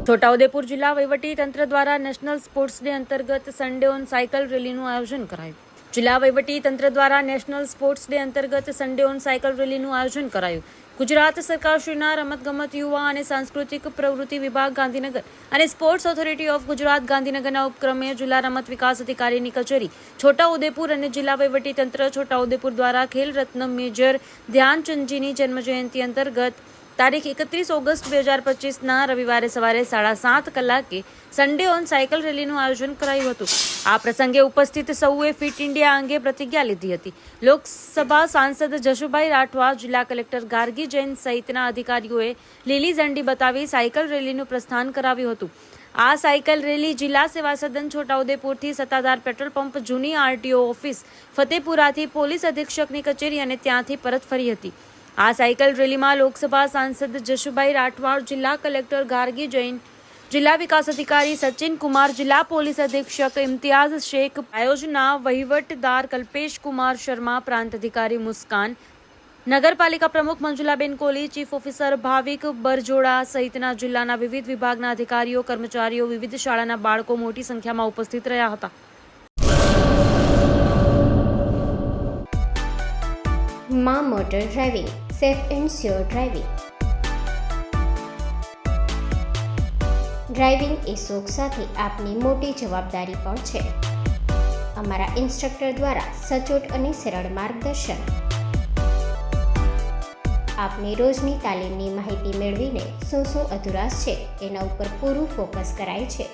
છોટાઉદેપુર જિલ્લા વહીવટી તંત્ર દ્વારા નેશનલ સ્પોર્ટ્સ ડે અંતર્ગત સન્ડે ઓન સાયકલ રેલીનું આયોજન કરાયું. જિલ્લા વહીવટી તંત્ર દ્વારા નેશનલ સ્પોર્ટ્સ ડે અંતર્ગત સન્ડે ઓન સાયકલ રેલીનું આયોજન કરાયું. ગુજરાત સરકારશ્રીના રમતગમત, યુવા અને સાંસ્કૃતિક પ્રવૃત્તિ વિભાગ ગાંધીનગર અને સ્પોર્ટ્સ ઓથોરિટી ઓફ ગુજરાત ગાંધીનગરના ઉપક્રમે જિલ્લા રમત વિકાસ અધિકારીની કચેરી છોટાઉદેપુર અને જિલ્લા વહીવટી તંત્ર છોટાઉદેપુર દ્વારા ખેલ રત્ન મેજર ધ્યાનચંદજીની જન્મજયંતિ અંતર્ગત તારીખ 31 ઓગસ્ટ 2025ના રવિવારે સવારે 7:30 કલાકે સન્ડે ઓન સાયકલ રેલીનું આયોજન કરાયું હતું. આ પ્રસંગે ઉપસ્થિત સૌએ ફિટ ઇન્ડિયા અંગે પ્રતિજ્ઞા લીધી હતી. લોકસભા સાંસદ જશુભાઈ રાઠવા, જિલ્લા કલેક્ટર ગાર્ગી જૈન સહિતના અધિકારીઓએ લીલી ઝંડી બતાવી સાયકલ રેલીનું પ્રસ્થાન કરાવ્યું હતું. આ સાયકલ રેલી જિલ્લા સેવા સદન છોટાઉદેપુરથી સત્તાધાર પેટ્રોલ પંપ, જૂની આરટીઓ ઓફિસ ફતેપુરાથી પોલીસ અધિક્ષકની કચેરી અને ત્યાંથી પરત ફરી હતી. આ સાયકલ રેલીમાં લોકસભા સાંસદ જશુભાઈ રાઠવા, જિલ્લા કલેક્ટર ગાર્ગી જૈન, જિલ્લા વિકાસ અધિકારી સચિન કુમાર, જિલ્લા પોલીસ અધિક્ષક ઇમ્તિયાઝ શેખ, આયોજના વહીવટદાર કલ્પેશ કુમાર શર્મા, પ્રાંત અધિકારી મુસ્કાન, નગરપાલિકા પ્રમુખ મંજુલાબેન કોહલી, ચીફ ઓફિસર ભાવિક બરજોડા સહિતના જિલ્લાના વિવિધ વિભાગના અધિકારીઓ, કર્મચારીઓ, વિવિધ શાળાના બાળકો મોટી સંખ્યામાં ઉપસ્થિત રહ્યા હતા. માં motor driving, safe and sure driving. Driving એ શોખ સાથે આપની મોટી જવાબદારી પણ છે. અમારા ઇન્સ્ટ્રક્ટર દ્વારા સચોટ અને સરળ માર્ગદર્શન. આપની રોજની તાલીમની માહિતી મેળવીને શું અધુરાશ છે એના ઉપર પૂરું ફોકસ કરાય છે.